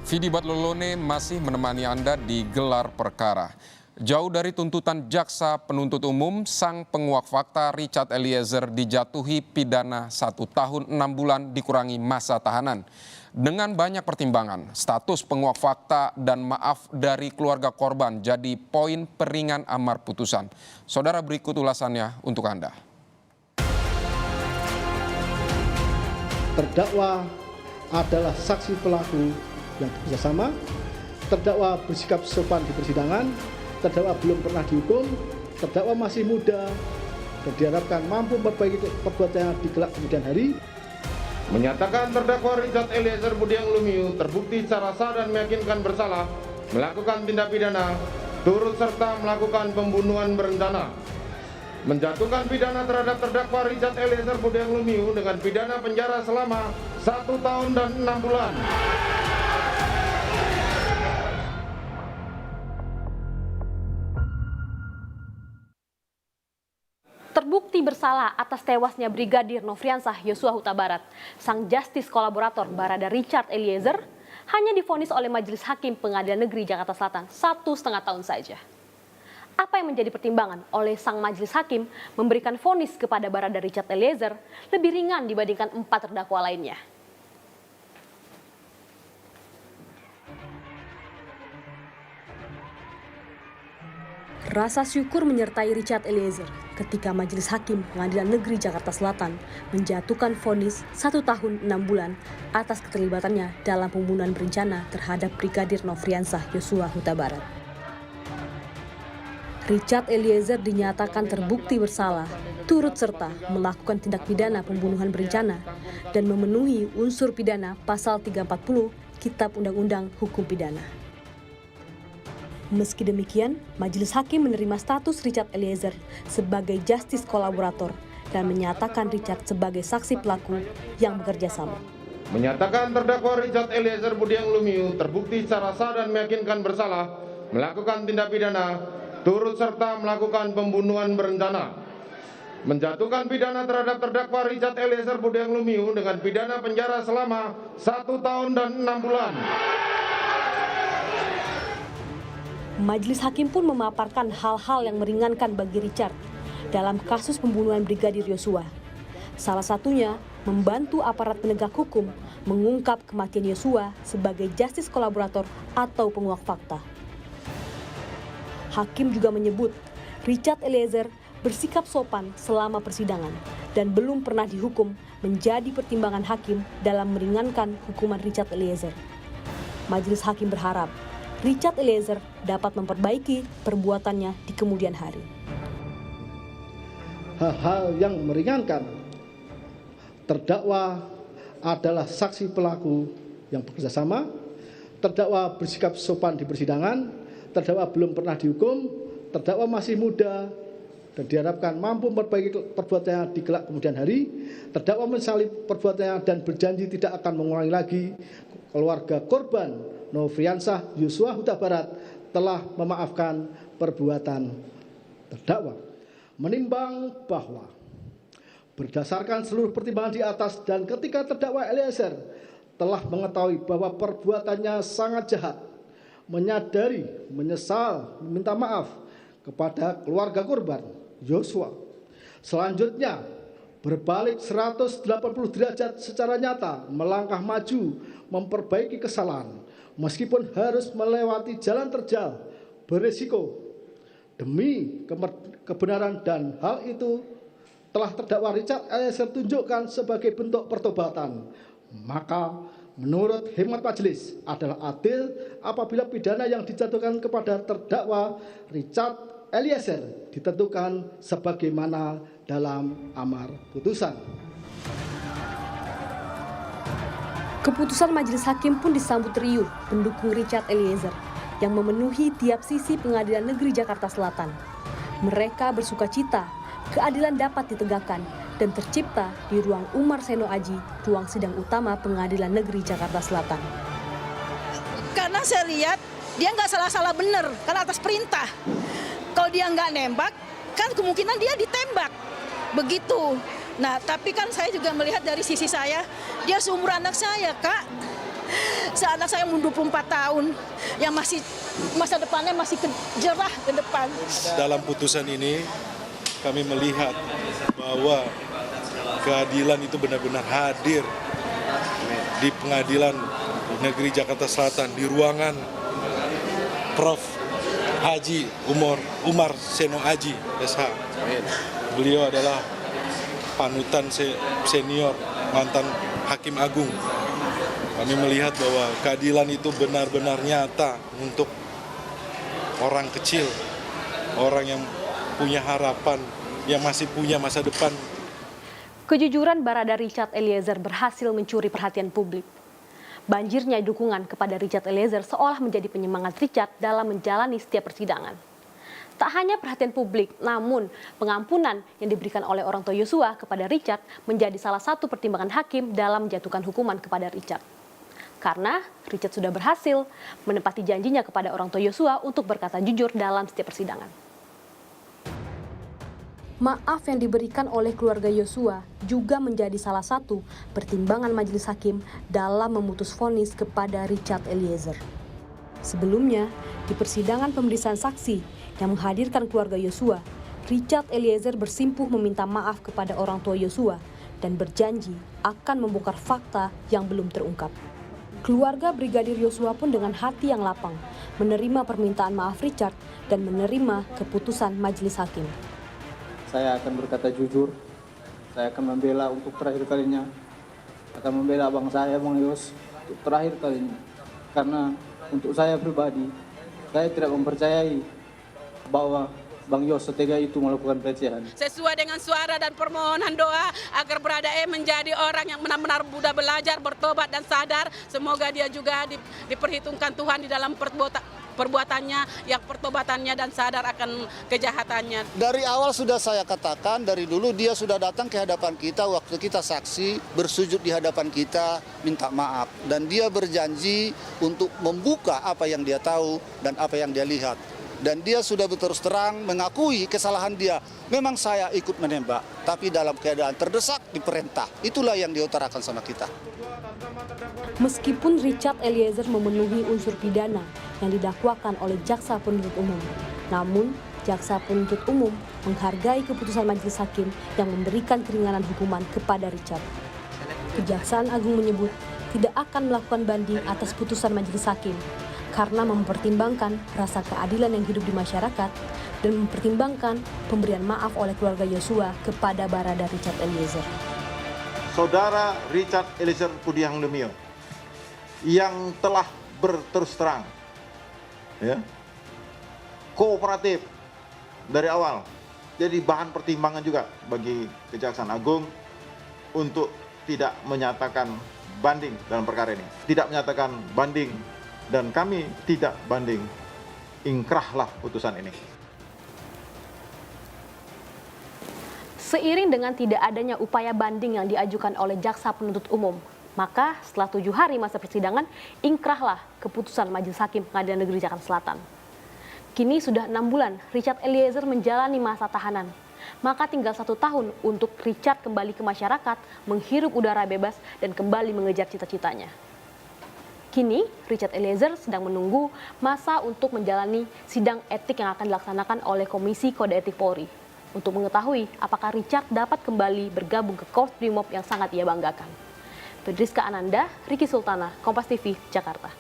Vidi Batlolone masih menemani Anda di gelar perkara. Jauh dari tuntutan jaksa penuntut umum, sang penguak fakta Richard Eliezer dijatuhi pidana 1 tahun 6 bulan dikurangi masa tahanan. Dengan banyak pertimbangan, status penguak fakta dan maaf dari keluarga korban jadi poin peringan amar putusan. Saudara, berikut ulasannya untuk Anda. Terdakwa adalah saksi pelaku yang bekerjasama, terdakwa bersikap sopan di persidangan, terdakwa belum pernah dihukum, terdakwa masih muda, dan diharapkan mampu memperbaiki perbuatannya di kelak kemudian hari. Menyatakan terdakwa Richard Eliezer Budiang Lumiu terbukti secara sah dan meyakinkan bersalah melakukan tindak pidana turut serta melakukan pembunuhan berencana. Menjatuhkan pidana terhadap terdakwa Richard Eliezer Budiang Lumiu dengan pidana penjara selama 1 tahun dan 6 bulan. Terbukti bersalah atas tewasnya Brigadir Nofriansah Yosua Huta Barat, sang justice kolaborator Barada Richard Eliezer hanya divonis oleh Majelis Hakim Pengadilan Negeri Jakarta Selatan 1,5 tahun saja. Apa yang menjadi pertimbangan oleh sang Majelis Hakim memberikan vonis kepada Barada Richard Eliezer lebih ringan dibandingkan 4 terdakwa lainnya? Rasa syukur menyertai Richard Eliezer ketika Majelis Hakim Pengadilan Negeri Jakarta Selatan menjatuhkan vonis 1 tahun 6 bulan atas keterlibatannya dalam pembunuhan berencana terhadap Brigadir Nofriansah Yosua Huta Barat. Richard Eliezer dinyatakan terbukti bersalah, turut serta melakukan tindak pidana pembunuhan berencana dan memenuhi unsur pidana pasal 340 Kitab Undang-Undang Hukum Pidana. Meski demikian, Majelis Hakim menerima status Richard Eliezer sebagai justice kolaborator dan menyatakan Richard sebagai saksi pelaku yang bekerja sama. Menyatakan terdakwa Richard Eliezer Budiang Lumiu terbukti secara sah dan meyakinkan bersalah melakukan tindak pidana turut serta melakukan pembunuhan berencana. Menjatuhkan pidana terhadap terdakwa Richard Eliezer Budiang Lumiu dengan pidana penjara selama 1 tahun dan 6 bulan. Majelis Hakim pun memaparkan hal-hal yang meringankan bagi Richard dalam kasus pembunuhan Brigadir Yosua. Salah satunya, membantu aparat penegak hukum mengungkap kematian Yosua sebagai justice kolaborator atau penguak fakta. Hakim juga menyebut Richard Eliezer bersikap sopan selama persidangan dan belum pernah dihukum menjadi pertimbangan hakim dalam meringankan hukuman Richard Eliezer. Majelis Hakim berharap Richard Eliezer dapat memperbaiki perbuatannya di kemudian hari. Hal-hal yang meringankan, terdakwa adalah saksi pelaku yang bekerjasama, terdakwa bersikap sopan di persidangan, terdakwa belum pernah dihukum, terdakwa masih muda, dan diharapkan mampu memperbaiki perbuatannya di kelak kemudian hari, terdakwa menyesali perbuatannya dan berjanji tidak akan mengulangi lagi. Keluarga korban Nofriansah Yosua Huta Barat telah memaafkan perbuatan terdakwa. Menimbang bahwa berdasarkan seluruh pertimbangan di atas dan ketika terdakwa Eliezer telah mengetahui bahwa perbuatannya sangat jahat, menyadari, menyesal, meminta maaf kepada keluarga korban Yosua. Selanjutnya, berbalik 180 derajat secara nyata, melangkah maju, memperbaiki kesalahan, meskipun harus melewati jalan terjal, berisiko, demi kebenaran, dan hal itu telah terdakwa Richard Eliezer tunjukkan sebagai bentuk pertobatan. Maka menurut hemat majelis adalah adil apabila pidana yang dijatuhkan kepada terdakwa Richard Eliezer ditentukan sebagaimana dalam amar putusan. Keputusan Majelis Hakim pun disambut riuh pendukung Richard Eliezer yang memenuhi tiap sisi Pengadilan Negeri Jakarta Selatan. Mereka bersukacita keadilan dapat ditegakkan dan tercipta di ruang Umar Seno Aji, ruang sidang utama Pengadilan Negeri Jakarta Selatan. Karena saya lihat dia nggak salah-salah bener, karena atas perintah. Kalau dia nggak nembak, kan kemungkinan dia ditembak. Begitu. Nah, tapi kan saya juga melihat dari sisi saya, dia seumur anak saya, Kak. Anak saya umur 24 tahun yang masih masa depannya masih jerah ke depan. Dalam putusan ini kami melihat bahwa keadilan itu benar-benar hadir di Pengadilan Negeri Jakarta Selatan di ruangan Prof. Haji Umar Seno Aji SH. Beliau adalah panutan senior mantan Hakim Agung. Kami melihat bahwa keadilan itu benar-benar nyata untuk orang kecil, orang yang punya harapan, yang masih punya masa depan. Kejujuran Barada Richard Eliezer berhasil mencuri perhatian publik. Banjirnya dukungan kepada Richard Eliezer seolah menjadi penyemangat Richard dalam menjalani setiap persidangan. Tak hanya perhatian publik, namun pengampunan yang diberikan oleh orang tua Yosua kepada Richard menjadi salah satu pertimbangan hakim dalam menjatuhkan hukuman kepada Richard. Karena Richard sudah berhasil menepati janjinya kepada orang tua Yosua untuk berkata jujur dalam setiap persidangan. Maaf yang diberikan oleh keluarga Yosua juga menjadi salah satu pertimbangan majelis hakim dalam memutus vonis kepada Richard Eliezer. Sebelumnya, di persidangan pemeriksaan saksi yang menghadirkan keluarga Yosua, Richard Eliezer bersimpuh meminta maaf kepada orang tua Yosua dan berjanji akan membongkar fakta yang belum terungkap. Keluarga Brigadir Yosua pun dengan hati yang lapang menerima permintaan maaf Richard dan menerima keputusan majelis hakim. Saya akan berkata jujur, saya akan membela untuk terakhir kalinya, akan membela abang saya, Bang Yos, untuk terakhir kalinya. Karena untuk saya pribadi, saya tidak mempercayai bahwa Bang Yos setega itu melakukan pelecehan. Sesuai dengan suara dan permohonan doa agar Barada E menjadi orang yang benar-benar mudah belajar, bertobat dan sadar. Semoga dia juga diperhitungkan Tuhan di dalam perbuatannya, yang pertobatannya dan sadar akan kejahatannya. Dari awal sudah saya katakan, dari dulu dia sudah datang ke hadapan kita waktu kita saksi, bersujud di hadapan kita, minta maaf. Dan dia berjanji untuk membuka apa yang dia tahu dan apa yang dia lihat. Dan dia sudah berterus terang mengakui kesalahan dia. Memang saya ikut menembak, tapi dalam keadaan terdesak diperintah. Itulah yang diutarakan sama kita. Meskipun Richard Eliezer memenuhi unsur pidana yang didakwakan oleh jaksa penuntut umum, namun jaksa penuntut umum menghargai keputusan majelis hakim yang memberikan keringanan hukuman kepada Richard. Kejaksaan Agung menyebut tidak akan melakukan banding atas putusan majelis hakim karena mempertimbangkan rasa keadilan yang hidup di masyarakat dan mempertimbangkan pemberian maaf oleh keluarga Yosua kepada Barada Richard Eliezer. Saudara Richard Eliezer Pudiang Lumiu yang telah berterus terang, kooperatif dari awal, jadi bahan pertimbangan juga bagi Kejaksaan Agung untuk tidak menyatakan banding dalam perkara ini, tidak menyatakan banding. Dan kami tidak banding, ingkrahlah putusan ini. Seiring dengan tidak adanya upaya banding yang diajukan oleh jaksa penuntut umum, maka setelah 7 hari masa persidangan, ingkrahlah keputusan majelis hakim Pengadilan Negeri Jakarta Selatan. Kini sudah 6 bulan Richard Eliezer menjalani masa tahanan. Maka tinggal 1 tahun untuk Richard kembali ke masyarakat, menghirup udara bebas dan kembali mengejar cita-citanya. Kini, Richard Eliezer sedang menunggu masa untuk menjalani sidang etik yang akan dilaksanakan oleh Komisi Kode Etik Polri untuk mengetahui apakah Richard dapat kembali bergabung ke Korps Brimob yang sangat ia banggakan. Fedriska Ananda, Riki Sultana, Kompas TV, Jakarta.